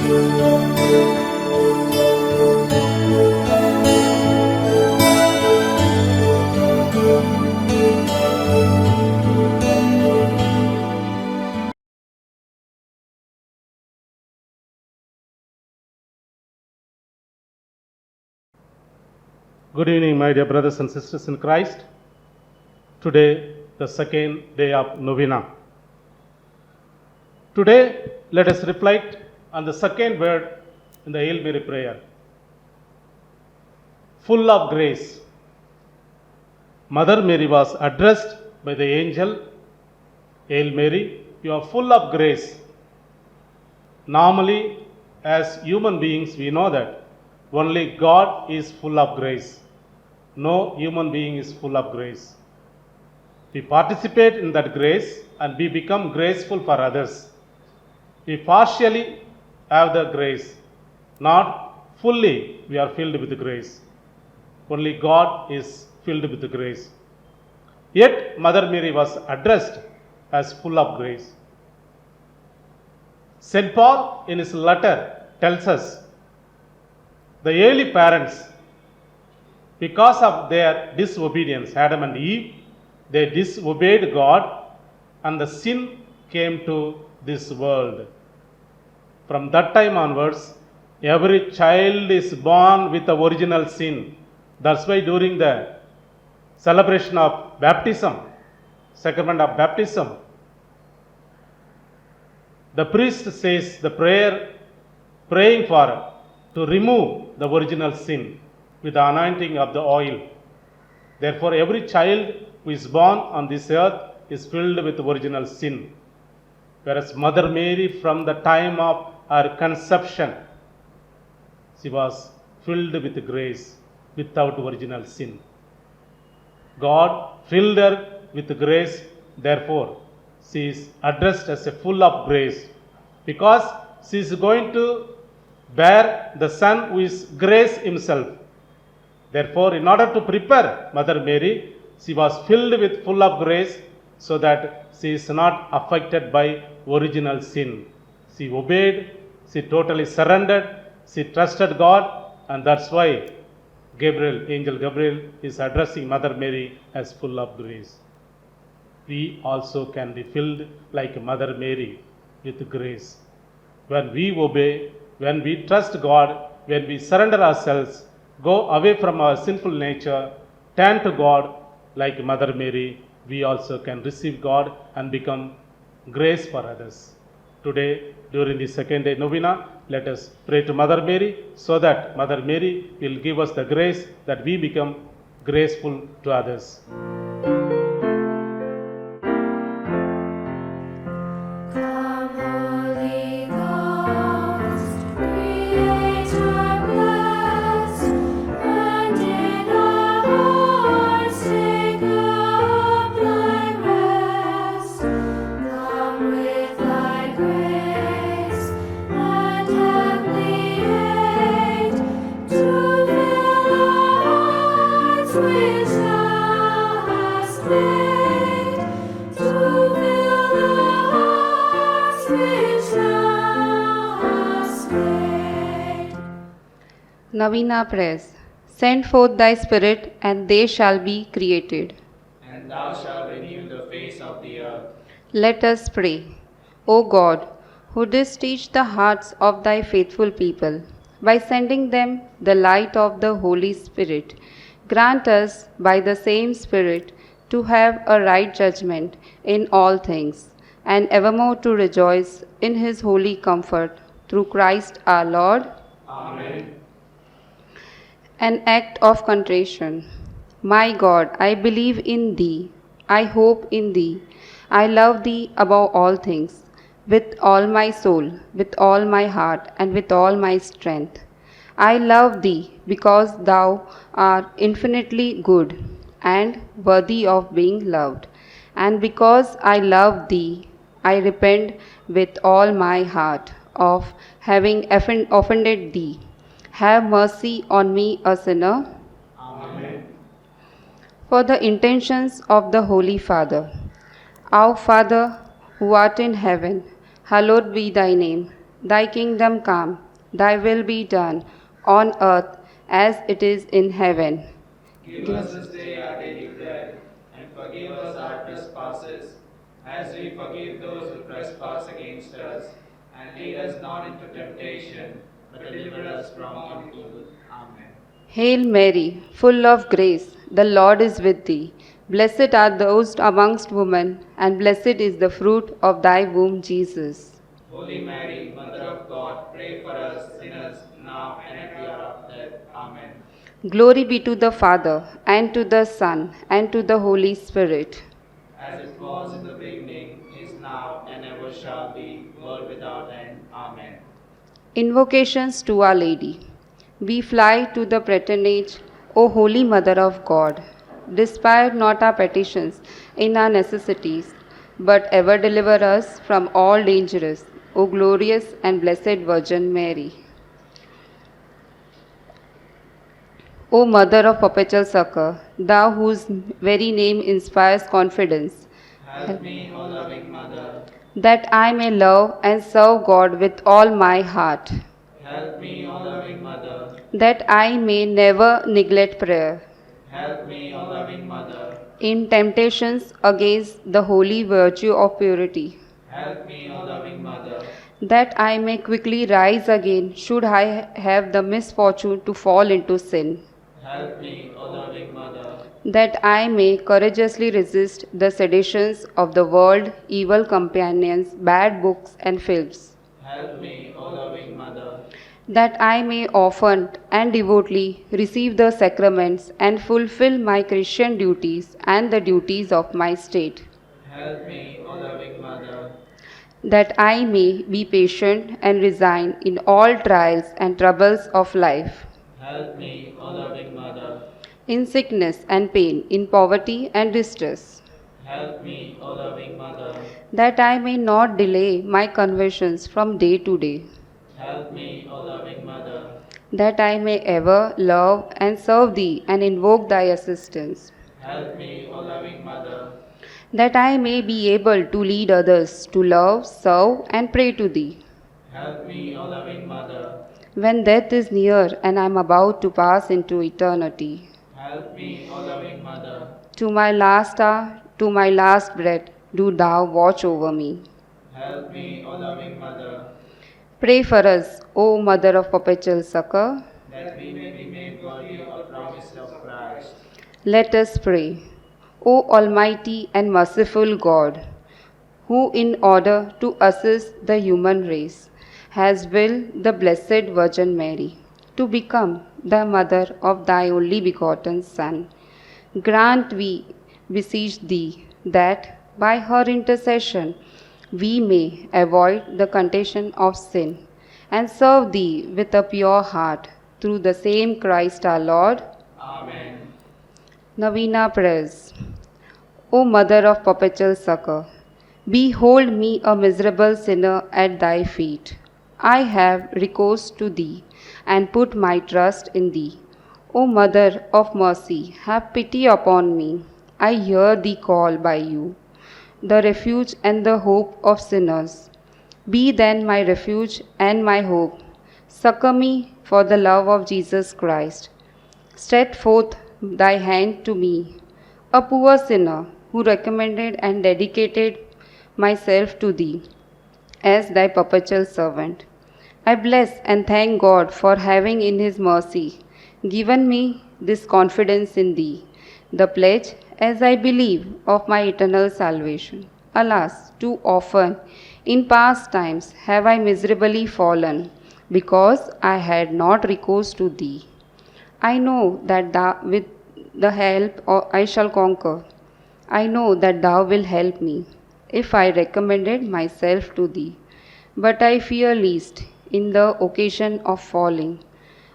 Good evening, my dear brothers and sisters in Christ. Today, the second day of Novena. Today, let us reflect on the second word in the Hail Mary prayer. Full of grace. Mother Mary was addressed by the angel, Hail Mary, you are full of grace. Normally, as human beings, we know that only God is full of grace. No human being is full of grace. We participate in that grace and we become graceful for others. We partially have the grace, not fully we are filled with grace. Only God is filled with grace. Yet Mother Mary was addressed as full of grace. St. Paul in his letter tells us the early parents, because of their disobedience, Adam and Eve, they disobeyed God and the sin came to this world. From that time onwards, every child is born with the original sin. That's why during the celebration of baptism, sacrament of baptism, the priest says the prayer, praying for to remove the original sin with the anointing of the oil. Therefore, every child who is born on this earth is filled with original sin. Whereas Mother Mary, from the time of her conception, she was filled with grace without original sin. God filled her with grace, therefore, she is addressed as a full of grace, because she is going to bear the Son who is grace himself. Therefore, in order to prepare Mother Mary, she was filled with full of grace so that she is not affected by original sin. She obeyed, she totally surrendered, she trusted God, and that's why Angel Gabriel is addressing Mother Mary as full of grace. We also can be filled like Mother Mary with grace. When we obey, when we trust God, when we surrender ourselves, go away from our sinful nature, turn to God like Mother Mary, we also can receive God and become grace for others. Today, during the second day novena, let us pray to Mother Mary so that Mother Mary will give us the grace that we become graceful to others. Novena prayers. Send forth thy Spirit, and they shall be created. And thou shalt renew the face of the earth. Let us pray. O God, who didst teach the hearts of thy faithful people, by sending them the light of the Holy Spirit, grant us by the same Spirit to have a right judgment in all things, and evermore to rejoice in his holy comfort, through Christ our Lord. Amen. An act of contrition. My God, I believe in thee, I hope in thee, I love thee above all things, with all my soul, with all my heart, and with all my strength. I love thee because thou art infinitely good and worthy of being loved, and because I love thee, I repent with all my heart of having offended thee. Have mercy on me, a sinner. Amen. For the intentions of the Holy Father. Our Father, who art in heaven, hallowed be thy name. Thy kingdom come, thy will be done, on earth as it is in heaven. Give us this day our daily bread, and forgive us our trespasses, as we forgive those who trespass against us. And lead us not into temptation, but deliver us from evil. Amen. Hail Mary, full of grace, the Lord is with thee. Blessed art thou amongst women, and blessed is the fruit of thy womb, Jesus. Holy Mary, Mother of God, pray for us sinners, now and at the hour of death. Amen. Glory be to the Father, and to the Son, and to the Holy Spirit. As it was in the beginning, is now, and ever shall be, world without end. Amen. Invocations to Our Lady. We fly to the patronage, O Holy Mother of God. Despise not our petitions in our necessities, but ever deliver us from all dangers, O glorious and blessed Virgin Mary. O Mother of perpetual succor, thou whose very name inspires confidence, Help me, O loving Mother. that I may love and serve God with all my heart, Help me, O loving Mother. that I may never neglect prayer. Help me, O loving Mother. In temptations against the holy virtue of purity, Help me, O loving Mother. that I may quickly rise again should I have the misfortune to fall into sin, Help me, O loving Mother. that I may courageously resist the seductions of the world, evil companions, bad books and films, Help me, O loving Mother. that I may often and devotedly receive the sacraments and fulfill my Christian duties and the duties of my state, Help me, O loving Mother. that I may be patient and resigned in all trials and troubles of life, Help me, O loving Mother. in sickness and pain, in poverty and distress, Help me, O loving Mother. that I may not delay my conversions from day to day, Help me, O loving Mother. that I may ever love and serve Thee and invoke Thy assistance, Help me, O loving Mother. that I may be able to lead others to love, serve, and pray to Thee. Help me, O loving Mother. When death is near and I am about to pass into eternity, Help me, O loving Mother. to my last hour, to my last breath, do Thou watch over me. Help me, O loving Mother. Pray for us, O Mother of perpetual succor. That we may be made worthy of the promise of Christ. Let us pray. O Almighty and merciful God, who in order to assist the human race has willed the Blessed Virgin Mary to become the mother of Thy only begotten Son, grant, we beseech Thee, that by her intercession we may avoid the temptation of sin and serve Thee with a pure heart, through the same Christ our Lord. Amen. Novena Prayers. O Mother of perpetual succor, behold me a miserable sinner at Thy feet. I have recourse to Thee and put my trust in Thee. O Mother of mercy, have pity upon me. I hear Thee call by You, the refuge and the hope of sinners. Be then my refuge and my hope. Succor me for the love of Jesus Christ. Stretch forth Thy hand to me, a poor sinner who recommended and dedicated myself to Thee as Thy perpetual servant. I bless and thank God for having in His mercy given me this confidence in Thee, the pledge, as I believe, of my eternal salvation. Alas, too often in past times have I miserably fallen, because I had not recourse to Thee. I know that with the help I shall conquer. I know that Thou wilt help me, if I recommended myself to Thee. But I fear lest, in the occasion of falling,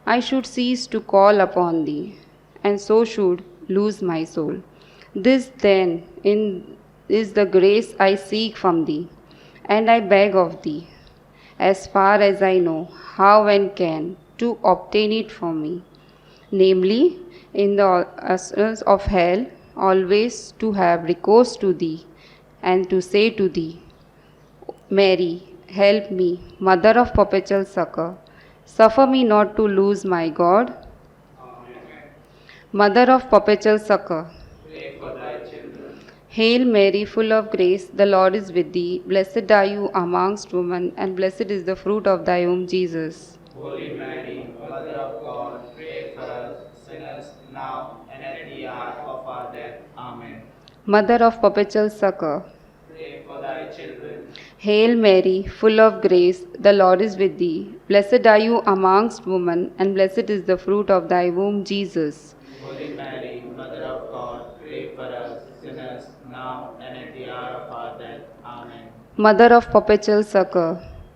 I should cease to call upon Thee, and so should lose my soul. This then is the grace I seek from Thee, and I beg of Thee, as far as I know how and can, to obtain it for me, namely, in the assaults of hell, always to have recourse to Thee, and to say to Thee, Mary, help me. Mother of perpetual succor, suffer me not to lose my God. Mother of perpetual succor, Pray for thy children. Hail Mary, full of grace, the Lord is with thee. Blessed are you amongst women, and blessed is the fruit of thy womb, Jesus. Holy Mary, Mother of God, pray for us sinners now and at the hour of our death. Amen. Mother of perpetual succor, Pray for thy children. Hail Mary, full of grace, the Lord is with thee. Blessed are you amongst women, and blessed is the fruit of thy womb, Jesus. Holy Mary, Mother of God, pray for us sinners now and at the hour of our death. Amen. Mother of perpetual succor,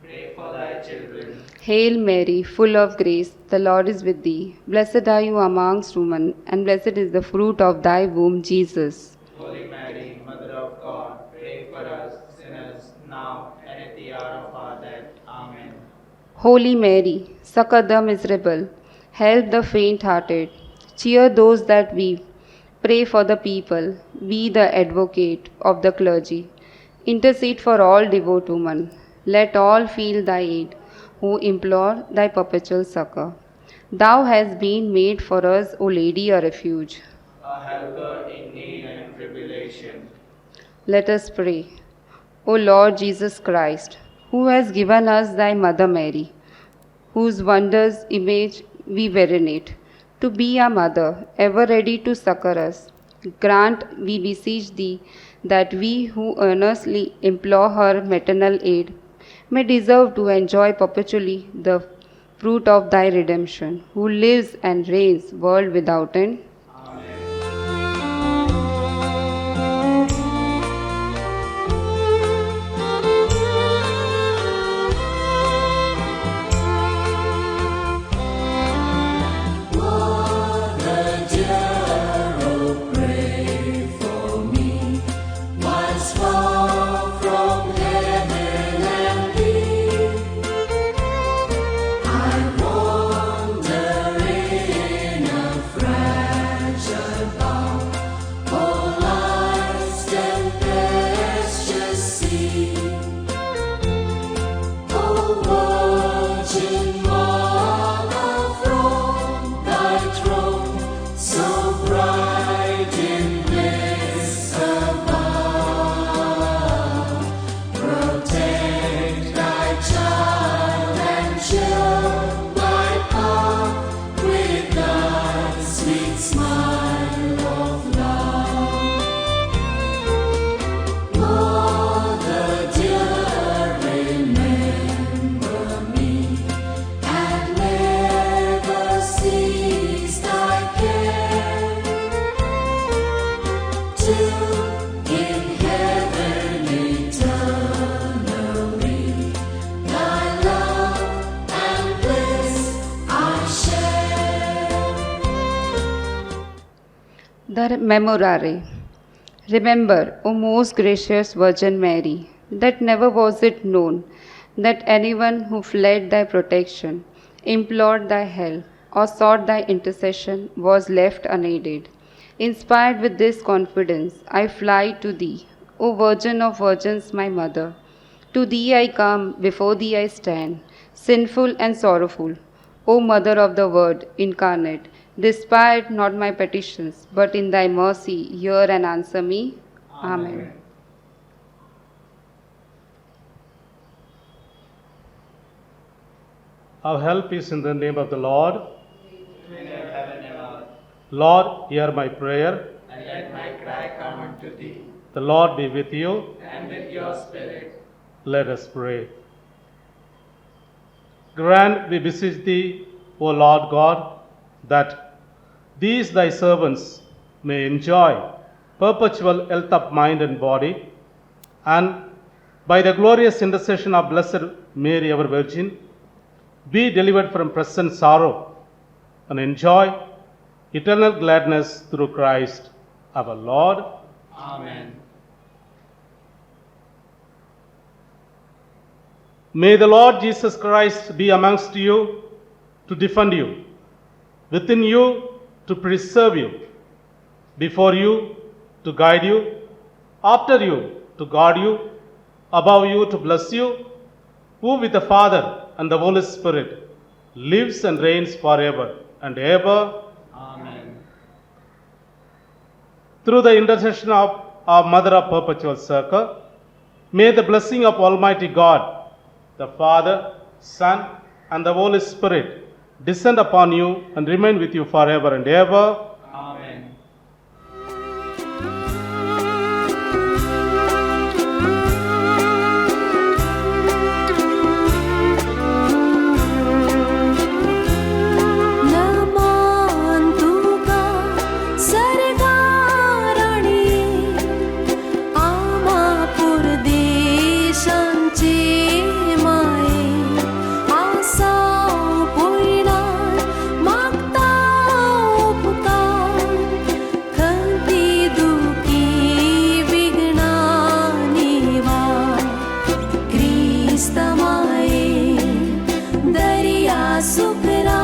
Pray for thy children. Hail Mary, full of grace, the Lord is with thee. Blessed are you amongst women, and blessed is the fruit of thy womb, Jesus. Holy Mary, Mother of God, pray for us sinners now and at the hour of our death. Amen. Holy Mary, succor the miserable, help the faint-hearted, cheer those that weep, pray for the people, be the advocate of the clergy. Intercede for all devout women. Let all feel thy aid, who implore thy perpetual succor. Thou hast been made for us, O Lady, a refuge. A helper in need and tribulation. Let us pray. O Lord Jesus Christ, who has given us thy Mother Mary, whose wondrous image we venerate, to be our mother, ever ready to succor us, grant, we beseech thee, that we who earnestly implore her maternal aid may deserve to enjoy perpetually the fruit of thy redemption, who lives and reigns world without end. The Memorare. Remember, O most gracious Virgin Mary, that never was it known that anyone who fled thy protection, implored thy help, or sought thy intercession was left unaided. Inspired with this confidence, I fly to thee, O Virgin of Virgins, my Mother. To thee I come, before thee I stand, sinful and sorrowful. O Mother of the Word incarnate, despite not my petitions, but in thy mercy hear and answer me. Amen. Our help is in the name of the Lord. Creator of heaven and earth, Lord, hear my prayer. and let my cry come unto thee, The Lord be with you. and with your spirit. Let us pray. Grant, we beseech thee, O Lord God, that these thy servants may enjoy perpetual health of mind and body, and by the glorious intercession of Blessed Mary, our Virgin, be delivered from present sorrow and enjoy eternal gladness through Christ our Lord. Amen. May the Lord Jesus Christ be amongst you to defend you, within you to preserve you, before you to guide you, after you to guard you, above you to bless you, who with the Father and the Holy Spirit lives and reigns forever and ever. Amen. Through the intercession of our Mother of Perpetual Circle, may the blessing of Almighty God, the Father, Son, and the Holy Spirit descend upon you and remain with you forever and ever. Amen. नमन तुका सरगारणी आमा पुरदेशांचे माये आसा पुरणार मागता उपकार खंती दुखी विघ्नानी वाय क्रिस्त माये दर्या सुखरा